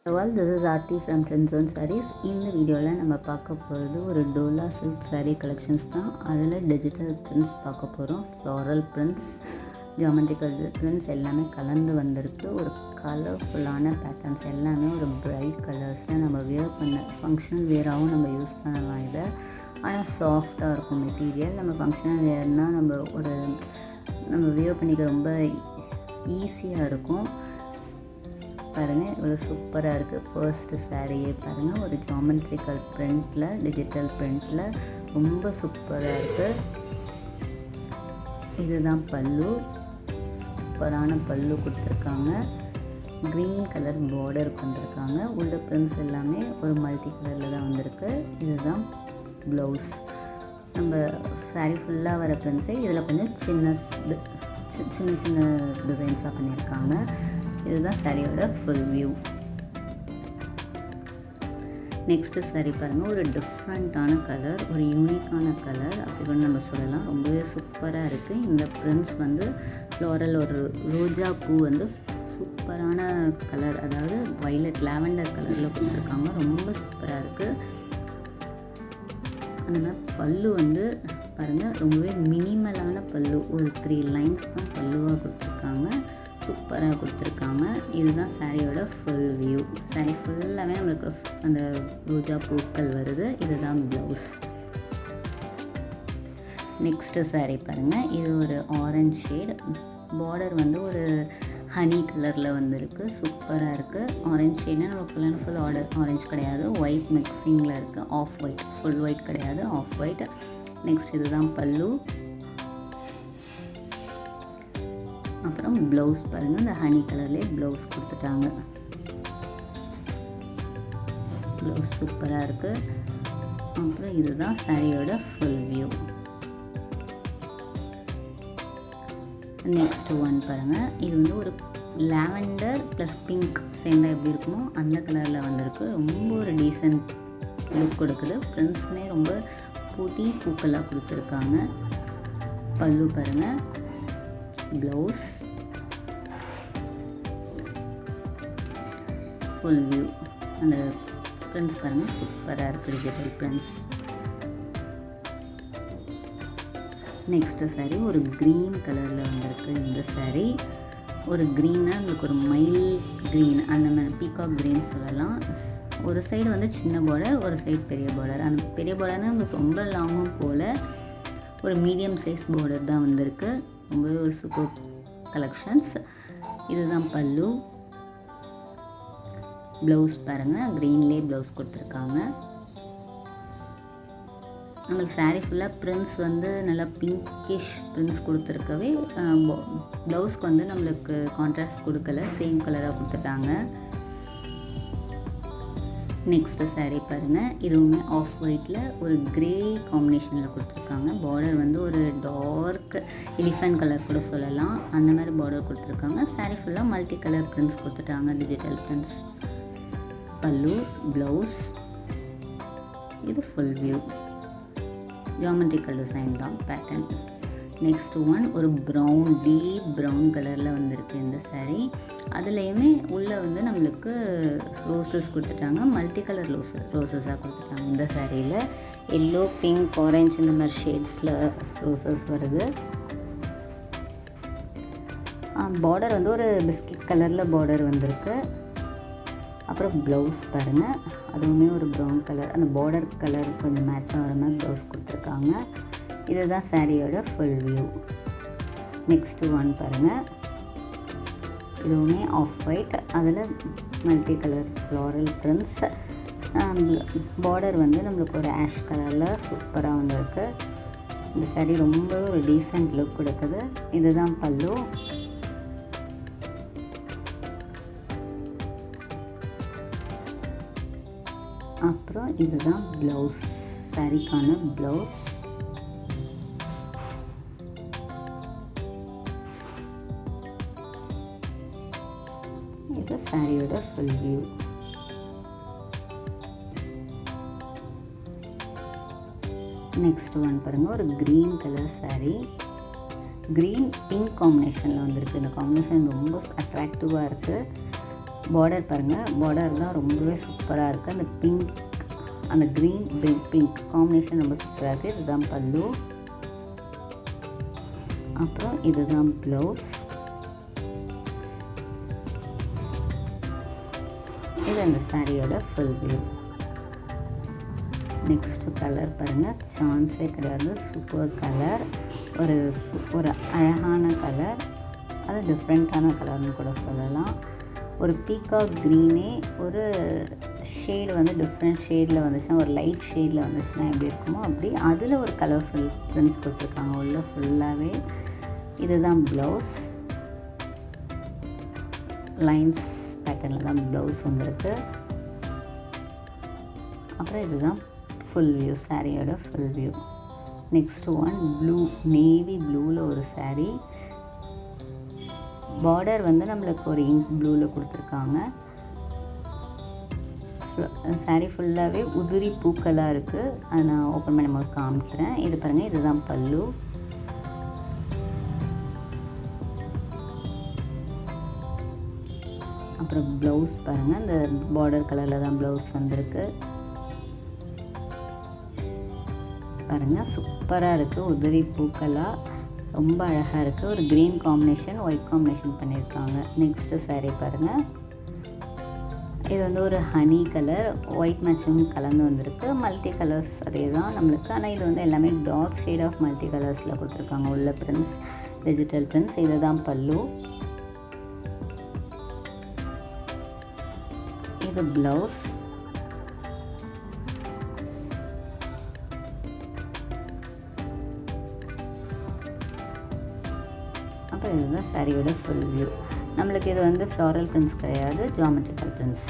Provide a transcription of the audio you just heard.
Well, this is Aarti from Trend Zone Sarees. இந்த வீடியோவில் நம்ம பார்க்க போகிறது ஒரு டோலா சில்க் saree கலெக்ஷன்ஸ் தான். அதில் டிஜிட்டல் பிரிண்ட்ஸ் பார்க்க போகிறோம். ஃப்ளாரல் பிரிண்ட்ஸ், ஜியோமெட்ரிக்கல் பிரிண்ட்ஸ் எல்லாமே கலந்து வந்திருக்கு. ஒரு கலர்ஃபுல்லான பேட்டர்ன்ஸ் எல்லாமே ஒரு பிரைட் கலர்ஸில் நம்ம வியர் பண்ண ஃபங்க்ஷனல் வியராகவும் நம்ம யூஸ் பண்ணலாம். இதை ஆனால் சாஃப்டாக இருக்கும் மெட்டீரியல். நம்ம ஃபங்க்ஷனல் வியர்னால் நம்ம வியர் பண்ணிக்க ரொம்ப ஈஸியாக இருக்கும். பாருங்கள் இவ்வளோ சூப்பராக இருக்குது. ஃபர்ஸ்ட்டு சாரியே பாருங்கள், ஒரு ஜியோமெட்ரிக்கல் பிரிண்டில், டிஜிட்டல் பிரிண்டில் ரொம்ப சூப்பராக இருக்குது. இதுதான் பல்லு, சூப்பரான பல்லு கொடுத்துருக்காங்க. க்ரீன் கலர் பார்டர் கொடுத்துருக்காங்க. உள்ள பிரிண்ட்ஸ் எல்லாமே ஒரு மல்டி கலரில் தான் வந்திருக்கு. இதுதான் ப்ளவுஸ். நம்ம சாரீ ஃபுல்லாக வர பிரிண்ட்ஸை இதில் கொஞ்சம் சின்ன சின்ன டிசைன்ஸாக பண்ணியிருக்காங்க. இதுதான் சாரியோட ஃபுல் வியூ. நெக்ஸ்ட்டு சாரீ பாருங்கள், ஒரு டிஃப்ரெண்ட்டான கலர், ஒரு யூனிக்கான கலர் அப்படி கூட நம்ம சொல்லலாம். ரொம்பவே சூப்பராக இருக்குது. இந்த பிரிண்ட்ஸ் ஃப்ளோரல், ஒரு ரோஜா பூ சூப்பரான கலர், அதாவது வைலட் லாவெண்டர் கலரில் கொடுத்துருக்காங்க. ரொம்ப சூப்பராக இருக்குது. அந்த பல்லு பாருங்கள், ரொம்பவே மினிமலான பல்லு, ஒரு 3 லைன்ஸ் தான் பல்லுவாக கொடுத்துருக்காங்க. சூப்பராக கொடுத்துருக்காங்க. இதுதான் சாரியோட ஃபுல் வியூ. சாரீ ஃபுல்லாகவே நம்மளுக்கு அந்த ரோஜா பூக்கள் வருது. இதுதான் ப்ளவுஸ். நெக்ஸ்ட்டு சாரீ பாருங்கள், இது ஒரு ஆரஞ்ச் ஷேட். பார்டர் ஒரு ஹனி கலரில் வந்திருக்கு. சூப்பராக இருக்குது. ஆரஞ்ச் ஷேட்னா நம்ம ஃபுல் அண்ட் ஃபுல் ஆரஞ்ச் கிடையாது, ஒயிட் மிக்சிங்கில் இருக்குது. ஆஃப் ஒயிட், ஃபுல் ஒயிட் கிடையாது, ஆஃப் ஒயிட். நெக்ஸ்ட் இதுதான் பல்லு. அப்புறம் ப்ளவுஸ் பாருங்கள், இந்த ஹனி கலர்லேயே ப்ளவுஸ் கொடுத்துட்டாங்க. ப்ளவுஸ் சூப்பராக இருக்குது. அப்புறம் இதுதான் சாரியோட ஃபுல் வியூ. நெக்ஸ்ட் ஒன் பாருங்கள், இது ஒரு லாவெண்டர் ப்ளஸ் பிங்க் சேர்ந்தா எப்படி இருக்குமோ அந்த கலரில் வந்திருக்கு. ரொம்ப ஒரு டீசென்ட் லுக் கொடுக்குது. பிரிண்ட்ஸுமே ரொம்ப பூட்டி பூக்களாக கொடுத்துருக்காங்க. பல்லு பாருங்கள், ப்ளவுஸ், ஃபுல் வியூ. அந்த பிரிண்ட்ஸ் பாருங்கள், சூப்பராக இருக்குது. Digital prints. நெக்ஸ்ட்டு சாரீ ஒரு க்ரீன் கலரில் வந்திருக்கு. இந்த சாரீ ஒரு க்ரீனாக உங்களுக்கு ஒரு மைல் க்ரீன், அந்த மாதிரி பீகாக் க்ரீன் சொல்லலாம். ஒரு சைடு சின்ன பார்டர், ஒரு சைடு பெரிய பார்டர். அந்த பெரிய பார்டர்னால் உங்களுக்கு ரொம்ப லாங்கும் போல், ஒரு மீடியம் சைஸ் பார்டர் தான் வந்திருக்கு. ரொம்பவே ஒரு சூப்பர் கலெக்ஷன்ஸ். இதுதான் பல்லு. ப்ளவுஸ் பாருங்கள், க்ரீன்லேயே ப்ளவுஸ் கொடுத்துருக்காங்க. நம்மளுக்கு சாரீ ஃபுல்லாக பிரிண்ட்ஸ் நல்லா பிங்கிஷ் பிரிண்ட்ஸ் கொடுத்துருக்கவே ப்ளவுஸ்க்கு நம்மளுக்கு கான்ட்ராஸ்ட் கொடுக்கல, சேம் கலராக கொடுத்துட்டாங்க. நெக்ஸ்ட்டு சாரீ பாருங்கள், இதுவுமே ஆஃப் ஒயிட்டில் ஒரு க்ரே காம்பினேஷனில் கொடுத்துருக்காங்க. பார்டர் ஒரு டார்க் எலிஃபண்ட் கலர் கூட சொல்லலாம், அந்த மாதிரி பார்டர் கொடுத்துருக்காங்க. சாரீ ஃபுல்லாக மல்டி கலர் பிரிண்ட்ஸ் கொடுத்துட்டாங்க, டிஜிட்டல் பிரிண்ட்ஸ். பல்லு, ப்ளவுஸ். இது ஃபுல் வியூ. ஜியோமெட்ரிக்கல் டிசைன் தான் பேட்டர்ன். நெக்ஸ்ட் ஒன் ஒரு ப்ரௌன், டீப் ப்ரௌன் கலரில் வந்திருக்கு இந்த சாரீ. அதுலேயுமே உள்ளே நம்மளுக்கு ரோசஸ் கொடுத்துட்டாங்க. மல்டி கலர் ரோசஸாக கொடுத்துட்டாங்க. இந்த சாரியில் எல்லோ, பிங்க், ஆரஞ்ச் இந்த மாதிரி ஷேட்ஸில் ரோசஸ் வருது. பார்டர் ஒரு பிஸ்கட் கலரில் பார்டர் வந்திருக்கு. அப்புறம் ப்ளவுஸ் பாருங்கள், அதுவுமே ஒரு ப்ரௌன் கலர், அந்த பார்டர் கலர் கொஞ்சம் மேட்ச் ஆகிற மாதிரி ப்ளவுஸ் கொடுத்துருக்காங்க. இதுதான் சாரியோட ஃபுல் வியூ. நெக்ஸ்ட்டு ஒன் பாருங்கள், இதுவுமே ஆஃப் ஒயிட், அதில் multi colour floral prints. Border நம்மளுக்கு ஒரு ஆஷ் கலரில் சூப்பராக வந்திருக்கு. இந்த சாரீ ரொம்ப ஒரு டீசெண்ட் லுக் கொடுக்குது. இதுதான் பல்லு. அப்புறம் இதுதான் ப்ளவுஸ், சாரிக்கான ப்ளவுஸ். இது சாரியோட ஃபுல் வியூ. நெக்ஸ்ட் ஒன் பாருங்கள், ஒரு green colour sari. Green pink காம்பினேஷனில் வந்திருக்கு. இந்த காம்பினேஷன் ரொம்ப அட்ராக்டிவாக இருக்குது. பார்டர் பாருங்கள், பார்டர் தான் ரொம்பவே சூப்பராக இருக்குது. அந்த பிங்க், அந்த க்ரீன் பிங்க் காம்பினேஷன் ரொம்ப சூப்பராக இருக்குது. இதுதான் பல்லு. அப்புறம் இதுதான் ப்ளவுஸ். இது அந்த சாரியோட ஃபுல் வியூ. நெக்ஸ்ட்டு கலர் பாருங்கள், சான்ஸே கிடையாது, சூப்பர் கலர். ஒரு அழகான கலர், அது டிஃப்ரெண்ட்டான கலர்னு கூட சொல்லலாம். ஒரு பீகாக் க்ரீனே ஒரு ஷேடு வந்து டிஃப்ரெண்ட் ஷேடில் வந்துச்சுன்னா, ஒரு லைட் ஷேடில் வந்துச்சுன்னா எப்படி இருக்குமோ அப்படி அதில் ஒரு கலர்ஃபுல் பிரிண்ட்ஸ் கொடுத்துருக்காங்க உள்ள ஃபுல்லாகவே. இதுதான் ப்ளவுஸ், லைன்ஸ் பேட்டர்னில் தான் ப்ளவுஸ் வந்துருக்கு. அப்புறம் இதுதான் ஃபுல் வியூ, சாரியோட full view. Next one blue, navy ப்ளூவில் ஒரு சாரீ. பார்டர் வந்து நம்மளுக்கு ஒரு இங்க் ப்ளூவில் கொடுத்துருக்காங்க. சாரீ ஃபுல்லாகவே உதிரி பூக்களாக இருக்குது. அதை நான் ஓப்பன் பண்ணி நம்ம காமிக்கிறேன். இது பாருங்கள், இதுதான் பல்லு. அப்புறம் ப்ளவுஸ் பாருங்கள், இந்த பார்டர் கலரில் தான் ப்ளவுஸ் வந்திருக்கு. பாருங்கள், சூப்பராக இருக்குது, உதிரி பூக்களாக ரொம்ப அழகாக இருக்குது. ஒரு க்ரீன் காம்பினேஷன், ஒயிட் காம்பினேஷன் பண்ணியிருக்காங்க. நெக்ஸ்ட்டு சாரீ பாருங்கள், இது வந்து ஒரு ஹனி கலர், ஒயிட் மேட்சிங் கலந்து வந்திருக்கு. மல்டி கலர்ஸ் அதே தான் நம்மளுக்கு, ஆனால் இது வந்து எல்லாமே டார்க் ஷேட் ஆஃப் மல்டி கலர்ஸில் கொடுத்துருக்காங்க உள்ள பிரிண்ட்ஸ், டிஜிட்டல் பிரிண்ட்ஸ். இதுதான் பல்லு. இது ப்ளவுஸ். அப்புறம் இதுதான் சாரியோட ஃபுல் வியூ. நம்மளுக்கு இது வந்து ஃப்ளாரல் பிரிண்ட்ஸ் கிடையாது, ஜாமெட்ரிக்கல் பிரிண்ட்ஸ்.